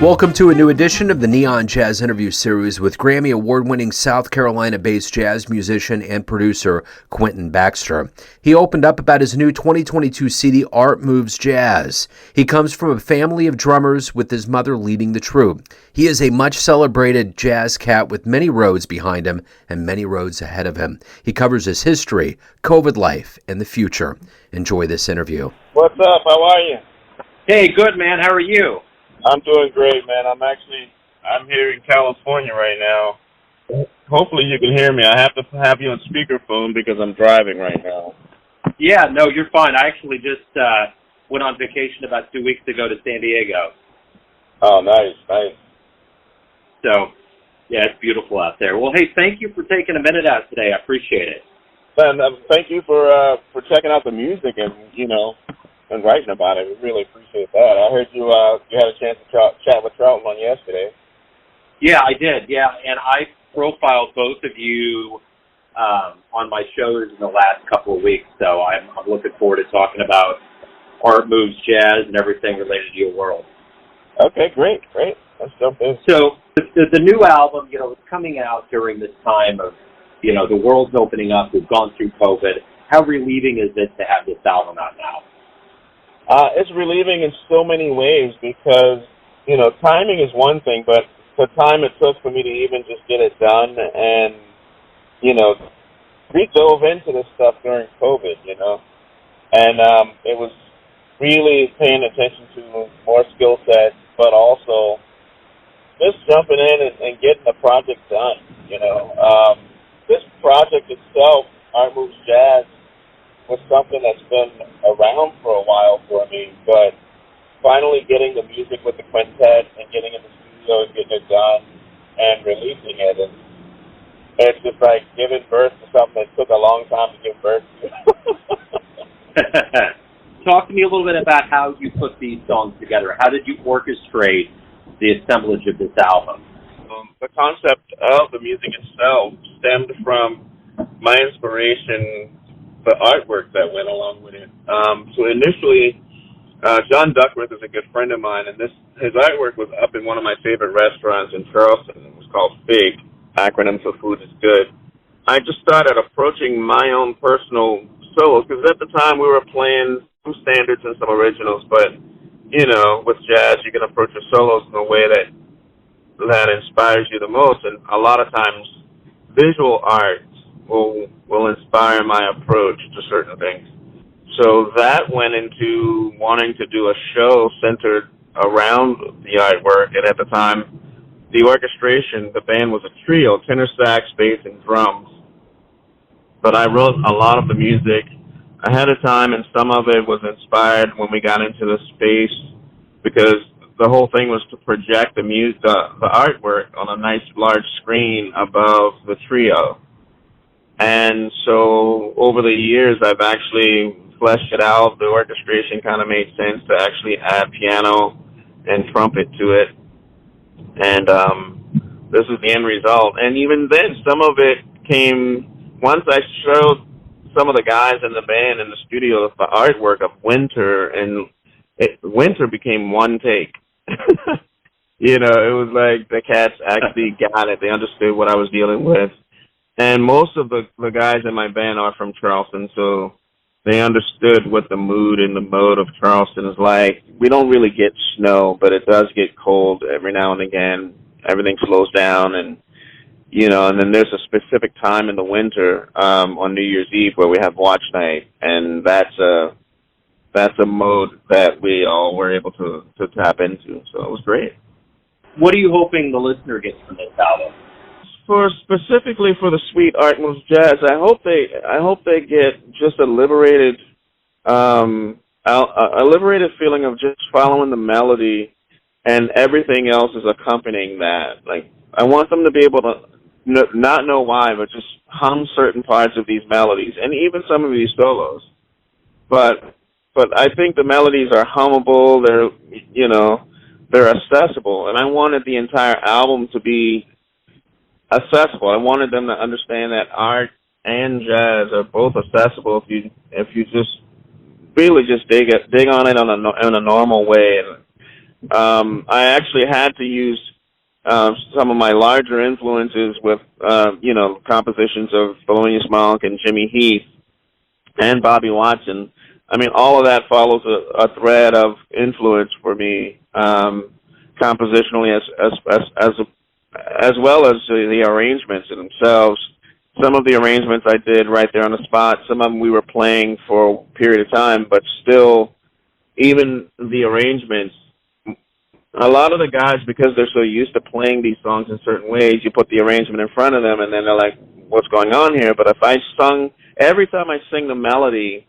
Welcome to a new edition of the Neon Jazz Interview Series with Grammy Award-winning South Carolina-based jazz musician and producer Quentin Baxter. He opened up about his new 2022 CD, Art Moves Jazz. He comes from a family of drummers with his mother leading the troupe. He is a much-celebrated jazz cat with many roads behind him and many roads ahead of him. He covers his history, COVID life, and the future. Enjoy this interview. What's up? How are you? Hey, good, man. How are you? I'm doing great, man. I'm here in California right now. Hopefully you can hear me. I have to have you on speakerphone because I'm driving right now. Yeah, no, you're fine. I actually just went on vacation about 2 weeks ago to San Diego. Oh, nice, nice. So, yeah, it's beautiful out there. Well, hey, thank you for taking a minute out today. I appreciate it. And thank you for checking out the music and, and writing about it. We really appreciate that. I heard you had a chance to chat with Troutman yesterday. Yeah, I did. Yeah, and I profiled both of you on my shows in the last couple of weeks, so I'm looking forward to talking about Art Moves Jazz and everything related to your world. Okay, great. Let's jump in. So the new album, is coming out during this time of, the world's opening up. We've gone through COVID. How relieving is it to have this album out now? It's relieving in so many ways because, timing is one thing, but the time it took for me to even just get it done and, we dove into this stuff during COVID, and it was really paying attention to more skill sets, but also just jumping in and getting the project done, This project itself, Art Moves Jazz, was something that's been around for a while for me, but finally getting the music with the quintet and getting in the studio and getting it done and releasing it, and it's just like giving birth to something that took a long time to give birth to. Talk to me a little bit about how you put these songs together. How did you orchestrate the assemblage of this album? The concept of the music itself stemmed from my inspiration, the artwork that went along with it. So initially, John Duckworth is a good friend of mine, and his artwork was up in one of my favorite restaurants in Charleston. It was called FIG, acronym for Food is Good. I just started approaching my own personal solos, because at the time we were playing some standards and some originals, but, with jazz, you can approach your solos in a way that inspires you the most, and a lot of times visual art will inspire my approach to certain things. So that went into wanting to do a show centered around the artwork, and at the time, the orchestration, the band was a trio, tenor sax, bass, and drums. But I wrote a lot of the music ahead of time, and some of it was inspired when we got into the space, because the whole thing was to project the artwork on a nice large screen above the trio. And so over the years, I've actually fleshed it out. The orchestration kind of made sense to actually add piano and trumpet to it. And this is the end result. And even then, some of it came, once I showed some of the guys in the band in the studio the artwork of Winter, and Winter became one take. It was like the cats actually got it. They understood what I was dealing with. And most of the guys in my band are from Charleston, so they understood what the mood and the mode of Charleston is like. We don't really get snow, but it does get cold every now and again. Everything slows down, and and then there's a specific time in the winter on New Year's Eve where we have watch night, and that's a mode that we all were able to tap into. So it was great. What are you hoping the listener gets from this album? Specifically for the Sweet Art Moves Jazz, I hope they get just a liberated feeling of just following the melody, and everything else is accompanying that. Like, I want them to be able to not know why, but just hum certain parts of these melodies, and even some of these solos. But I think the melodies are hummable. They're accessible, and I wanted the entire album to be accessible. I wanted them to understand that art and jazz are both accessible if you just really just dig on it in a normal way. And I actually had to use some of my larger influences with compositions of Thelonious Monk and Jimmy Heath and Bobby Watson. I mean, all of that follows a thread of influence for me, compositionally as well as the arrangements themselves. Some of the arrangements I did right there on the spot. Some of them we were playing for a period of time, but still, even the arrangements, a lot of the guys, because they're so used to playing these songs in certain ways, you put the arrangement in front of them, and then they're like, what's going on here? But if I every time I sing the melody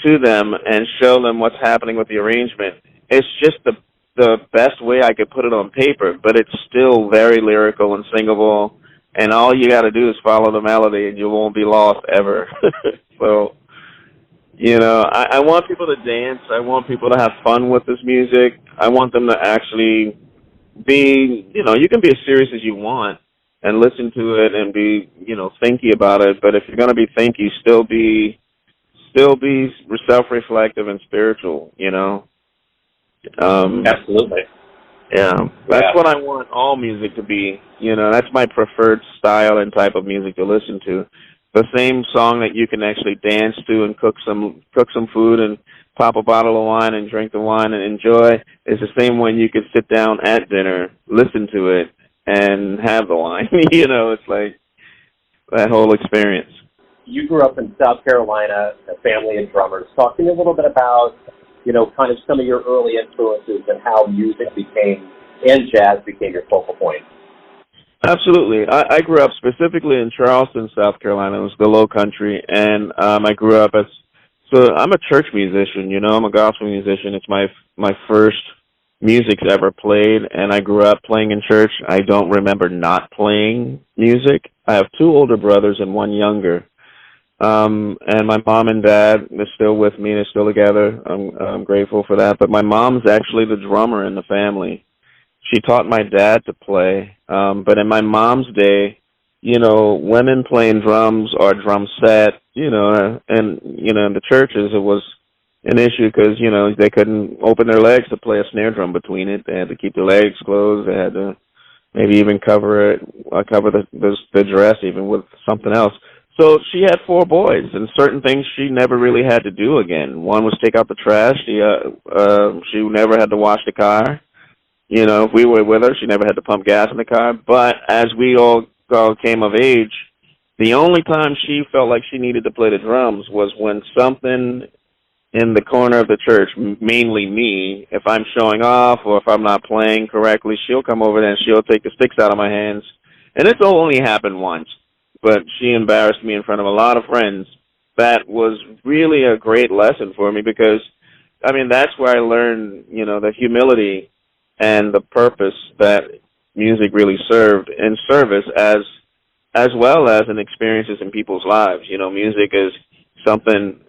to them and show them what's happening with the arrangement, it's just the best way I could put it on paper, but it's still very lyrical and singable, and all you got to do is follow the melody, and you won't be lost ever. So, I want people to dance. I want people to have fun with this music. I want them to actually be, you can be as serious as you want and listen to it and be, thinky about it, but if you're going to be thinky, still be self-reflective and spiritual, Absolutely. Yeah, that's what I want all music to be. That's my preferred style and type of music to listen to. The same song that you can actually dance to and cook some food and pop a bottle of wine and drink the wine and enjoy is the same one you could sit down at dinner, listen to it, and have the wine. It's like that whole experience. You grew up in South Carolina, a family of drummers. Talk to me a little bit about, kind of some of your early influences and how music and jazz became your focal point. Absolutely. I grew up specifically in Charleston, South Carolina. It was the Low Country, and I grew up so I'm a church musician, I'm a gospel musician. It's my first music ever played, and I grew up playing in church. I don't remember not playing music. I have two older brothers and one younger. And my mom and dad are still with me. They're still together. I'm grateful for that. But my mom's actually the drummer in the family. She taught my dad to play. But in my mom's day, women playing drums or drum set, and, in the churches, it was an issue because, they couldn't open their legs to play a snare drum between it. They had to keep their legs closed. They had to maybe even cover the dress even with something else. So she had four boys, and certain things she never really had to do again. One was take out the trash. She never had to wash the car. If we were with her, she never had to pump gas in the car. But as we all came of age, the only time she felt like she needed to play the drums was when something in the corner of the church, mainly me, if I'm showing off or if I'm not playing correctly, she'll come over there and she'll take the sticks out of my hands. And it's only happened once, but she embarrassed me in front of a lot of friends. That was really a great lesson for me because, that's where I learned, the humility and the purpose that music really served in service as well as in experiences in people's lives. Music is something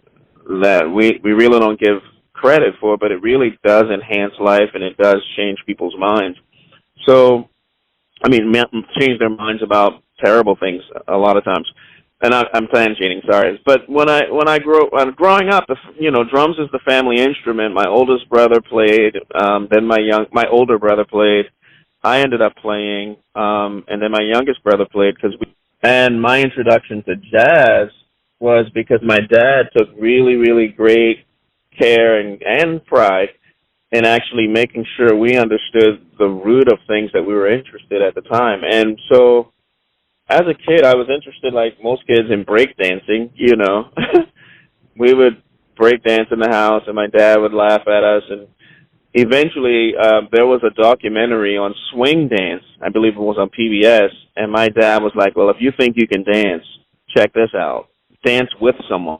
that we really don't give credit for, but it really does enhance life and it does change people's minds. So, change their minds about terrible things a lot of times. And I'm tangentiating, sorry. But growing up, drums is the family instrument. My oldest brother played, then my older brother played. I ended up playing, and then my youngest brother played and my introduction to jazz was because my dad took really, really great care and pride in actually making sure we understood the root of things that we were interested at the time. And so as a kid, I was interested, like most kids, in breakdancing, We would break dance in the house, and my dad would laugh at us. And eventually, there was a documentary on swing dance. I believe it was on PBS. And my dad was like, well, if you think you can dance, check this out. Dance with someone.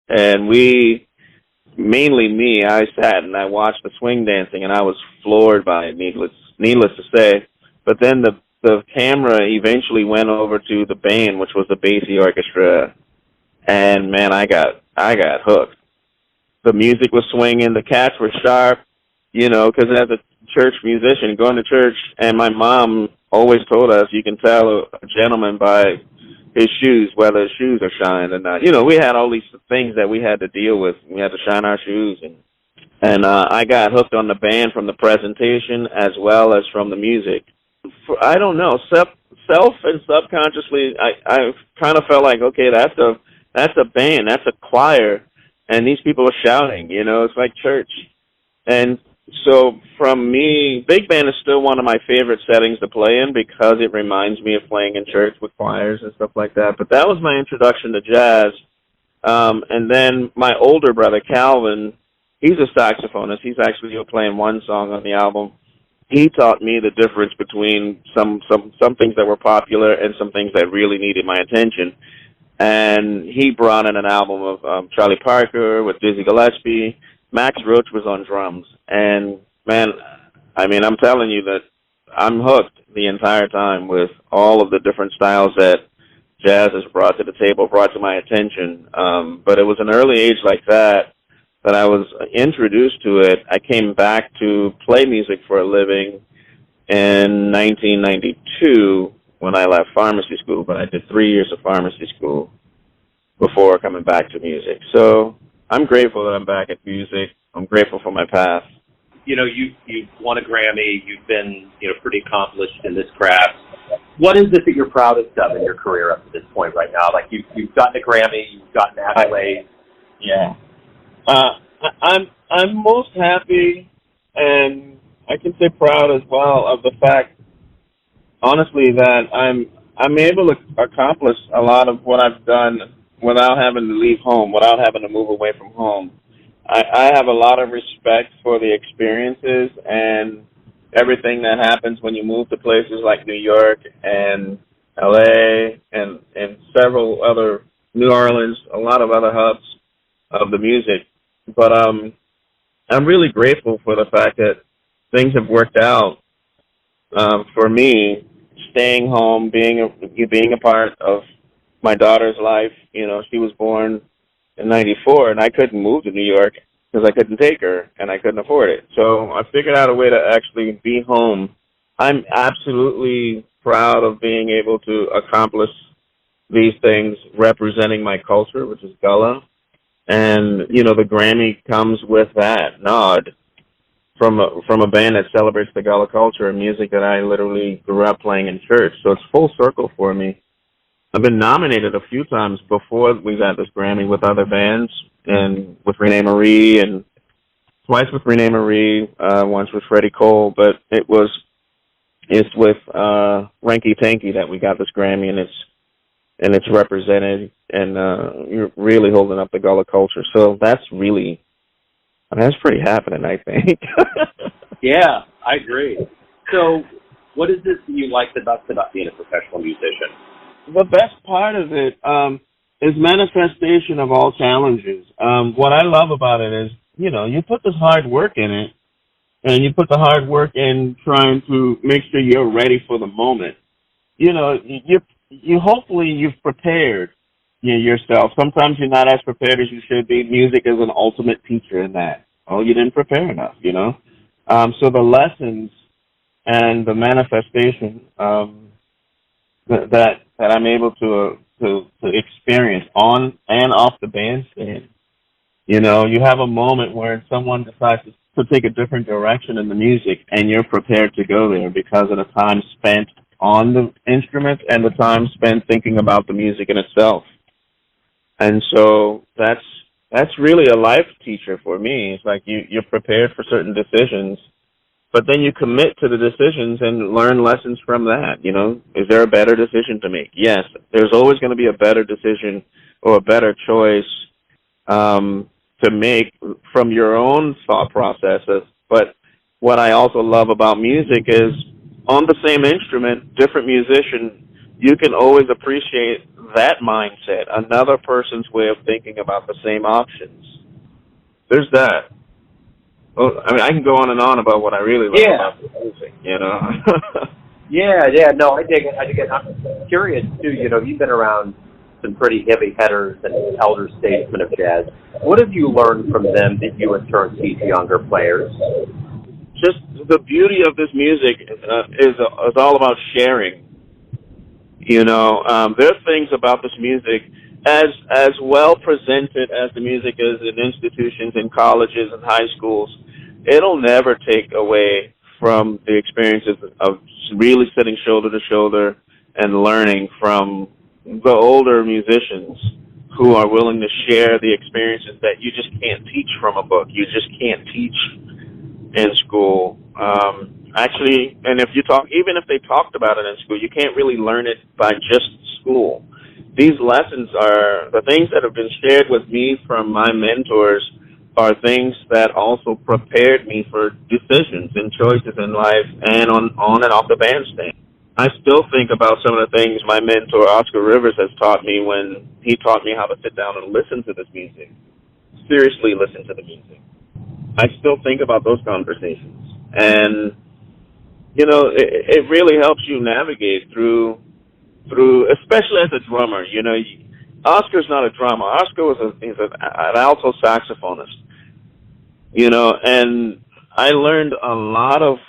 And mainly me, I sat and I watched the swing dancing, and I was floored by it, needless to say. But then the camera eventually went over to the band, which was the Basie Orchestra, and man, I got hooked. The music was swinging, the cats were sharp, because as a church musician, going to church, and my mom always told us, you can tell a gentleman by his shoes, whether his shoes are shined or not. You know, we had all these things that we had to deal with. We had to shine our shoes, and I got hooked on the band from the presentation as well as from the music. I don't know, self and subconsciously, I kind of felt like, okay, that's a band, that's a choir, and these people are shouting. You know, it's like church. And so from me, big band is still one of my favorite settings to play in because it reminds me of playing in church with choirs and stuff like that. But that was my introduction to jazz. And then my older brother, Calvin, he's a saxophonist. He's actually playing one song on the album. He taught me the difference between some things that were popular and some things that really needed my attention. And he brought in an album of Charlie Parker with Dizzy Gillespie. Max Roach was on drums. And, man, I mean, I'm telling you that I'm hooked the entire time with all of the different styles that jazz has brought to the table, brought to my attention. But it was an early age like that I was introduced to it. I came back to play music for a living in 1992 when I left pharmacy school, but I did 3 years of pharmacy school before coming back to music. So I'm grateful that I'm back at music. I'm grateful for my path. You know, you've won a Grammy. You've been, pretty accomplished in this craft. What is it that you're proudest of in your career up to this point right now? Like, you've gotten a Grammy, you've gotten accolades. Yeah. I'm most happy, and I can say proud as well of the fact, honestly, that I'm able to accomplish a lot of what I've done without having to leave home, without having to move away from home. I have a lot of respect for the experiences and everything that happens when you move to places like New York and LA and several other, New Orleans, a lot of other hubs of the music. But I'm really grateful for the fact that things have worked out for me, staying home, being a part of my daughter's life. You know, she was born in '94, and I couldn't move to New York because I couldn't take her, and I couldn't afford it. So I figured out a way to actually be home. I'm absolutely proud of being able to accomplish these things representing my culture, which is Gullah. And, the Grammy comes with that nod from a band that celebrates the Gullah culture and music that I literally grew up playing in church. So it's full circle for me. I've been nominated a few times before we got this Grammy with other bands, and with Renee Marie, and twice with Renee Marie, once with Freddie Cole, but it's with Ranky Tanky that we got this Grammy, and it's represented, and you're really holding up the Gullah culture. So that's pretty happening, I think. Yeah, I agree. So what is it that you like the best about being a professional musician? The best part of it is manifestation of all challenges. What I love about it is, you put this hard work in it, and you put the hard work in trying to make sure you're ready for the moment. You hopefully you've prepared yourself. Sometimes you're not as prepared as you should be. Music is an ultimate teacher in that. Oh, you didn't prepare enough, So the lessons and the manifestation that I'm able to experience on and off the bandstand. You have a moment where someone decides to take a different direction in the music, and you're prepared to go there because of the time spent on the instrument and the time spent thinking about the music in itself. And so that's really a life teacher for me. It's like you're prepared for certain decisions, but then you commit to the decisions and learn lessons from that. Is there a better decision to make? Yes, there's always going to be a better decision or a better choice to make from your own thought processes. But what I also love about music is on the same instrument, different musician, you can always appreciate that mindset, another person's way of thinking about the same options. There's that. Well, I can go on and on about what I really love about the music, Yeah, no, I dig it. I'm curious, too, you've been around some pretty heavy hitters and elder statesmen of jazz. What have you learned from them that you in turn teach younger players? Just the beauty of this music is all about sharing. There are things about this music, as well presented as the music is in institutions, in colleges and high schools. It'll never take away from the experiences of really sitting shoulder to shoulder and learning from the older musicians who are willing to share the experiences that you just can't teach from a book. You just can't teach in school. Actually, and even if they talked about it in school, you can't really learn it by just school. These lessons are the things that have been shared with me from my mentors are things that also prepared me for decisions and choices in life and on and off the bandstand. I still think about some of the things my mentor, Oscar Rivers, has taught me when he taught me how to sit down and listen to this music. Seriously listen to the music. I still think about those conversations. And, it really helps you navigate through, especially as a drummer. Oscar's not a drummer. Oscar he's an alto saxophonist. And I learned a lot of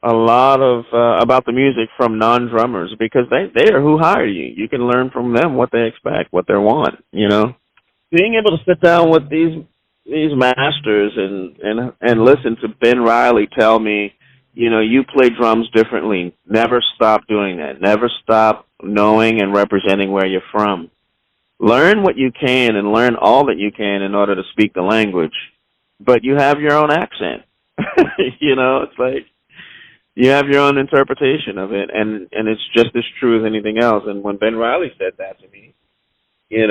about the music from non-drummers because they are who hired you. You can learn from them what they expect, what they want. Being able to sit down with these masters and listen to Ben Riley tell me, you play drums differently. Never stop doing that. Never stop knowing and representing where you're from. Learn what you can and learn all that you can in order to speak the language. But you have your own accent. It's like you have your own interpretation of it, and it's just as true as anything else. And when Ben Riley said that to me, it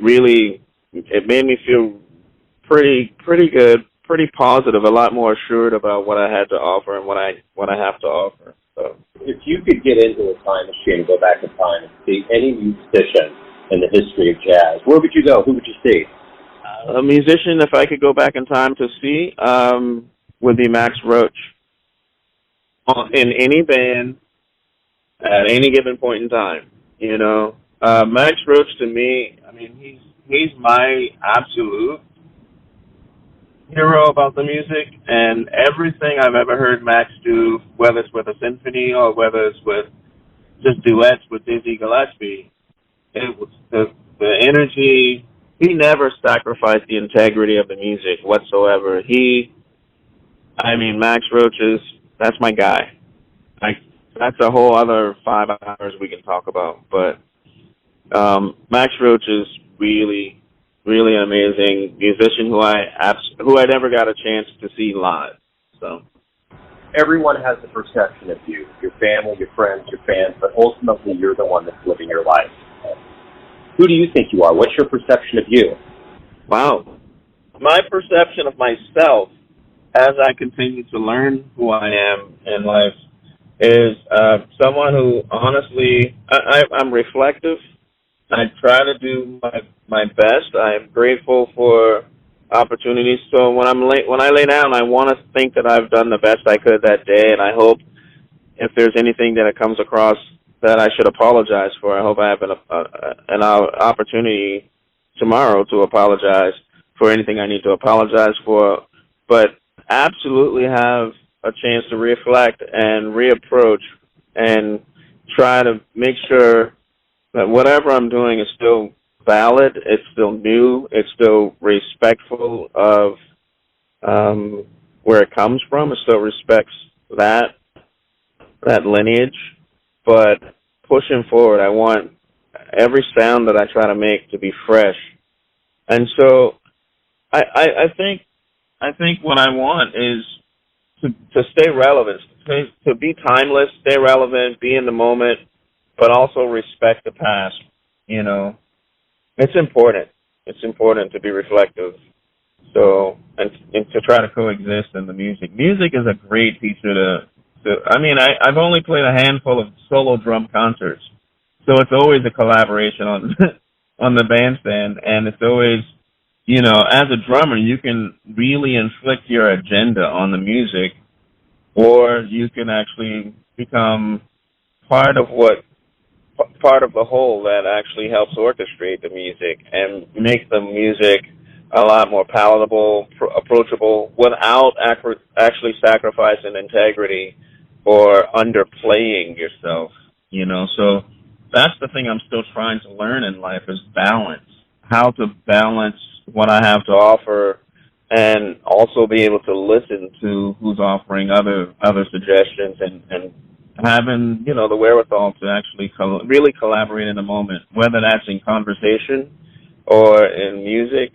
really made me feel pretty good, pretty positive, a lot more assured about what I had to offer and what I have to offer. So, if you could get into a time machine and go back in time and see any musician in the history of jazz, where would you go? Who would you see? A musician, if I could go back in time to see, would be Max Roach. In any band, at any given point in time, Max Roach to me, he's my absolute hero about the music, and everything I've ever heard Max do, whether it's with a symphony or whether it's with just duets with Dizzy Gillespie, it was the energy. He never sacrificed the integrity of the music whatsoever. Max Roach that's my guy. That's a whole other 5 hours we can talk about, but Max Roach is really, really an amazing musician who I never got a chance to see live. So everyone has a perception of you, your family, your friends, your fans, but ultimately you're the one that's living your life. Who do you think you are? What's your perception of you? Wow. My perception of myself as I continue to learn who I am in life is someone who honestly, I'm reflective. I try to do my best. I'm grateful for opportunities. So when I lay down, I want to think that I've done the best I could that day, and I hope if there's anything that comes across that I should apologize for, I hope I have an opportunity tomorrow to apologize for anything I need to apologize for, but absolutely have a chance to reflect and reapproach and try to make sure that whatever I'm doing is still valid, it's still new, it's still respectful of where it comes from, it still respects that lineage, but pushing forward, I want every sound that I try to make to be fresh. And so I think what I want is to stay relevant, to be timeless, stay relevant, be in the moment, but also respect the past. It's important. It's important to be reflective. So, and to try to coexist in the music. Music is a great teacher I've only played a handful of solo drum concerts, so it's always a collaboration on the bandstand, and it's always, as a drummer, you can really inflict your agenda on the music, or you can actually become part of the whole that actually helps orchestrate the music and make the music a lot more palatable, approachable, without actually sacrificing integrity or underplaying yourself, So that's the thing I'm still trying to learn in life is balance. How to balance what I have to offer and also be able to listen to who's offering other suggestions and having, the wherewithal to actually really collaborate in the moment, whether that's in conversation or in music,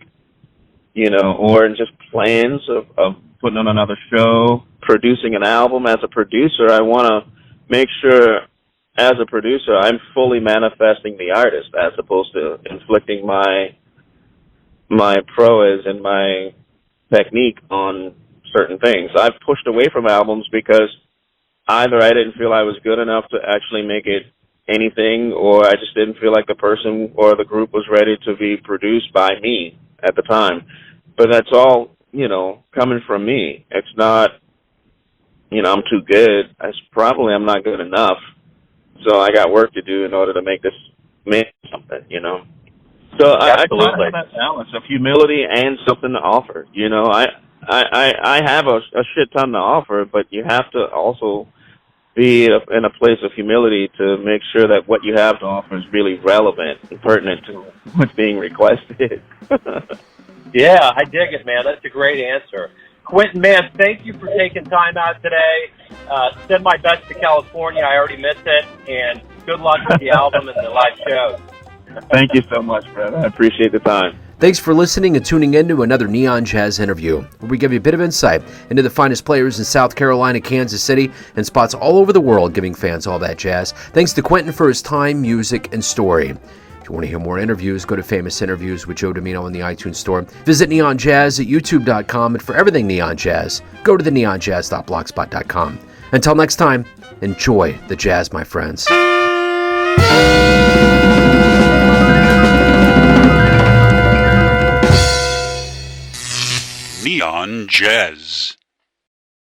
or in just plans of putting on another show, producing an album. As a producer, I want to make sure, as a producer, I'm fully manifesting the artist as opposed to inflicting my prowess and my technique on certain things. I've pushed away from albums because either I didn't feel I was good enough to actually make it anything, or I just didn't feel like the person or the group was ready to be produced by me at the time. But that's all, coming from me. It's not, I'm too good. I'm not good enough. So I got work to do in order to make something, So I try to have that balance of humility and something to offer. I have a shit ton to offer, but you have to also be in a place of humility to make sure that what you have to offer is really relevant and pertinent to what's being requested. Yeah, I dig it, man. That's a great answer. Quentin, man, thank you for taking time out today. Send my best to California. I already missed it. And good luck with the album and the live shows. Thank you so much, brother. I appreciate the time. Thanks for listening and tuning in to another Neon Jazz interview, where we give you a bit of insight into the finest players in South Carolina, Kansas City, and spots all over the world, giving fans all that jazz. Thanks to Quentin for his time, music, and story. If you want to hear more interviews, go to Famous Interviews with Joe Domino in the iTunes Store. Visit Neon Jazz at youtube.com, and for everything Neon Jazz, go to the neonjazz.blogspot.com. Until next time, enjoy the jazz, my friends. Neon Jazz.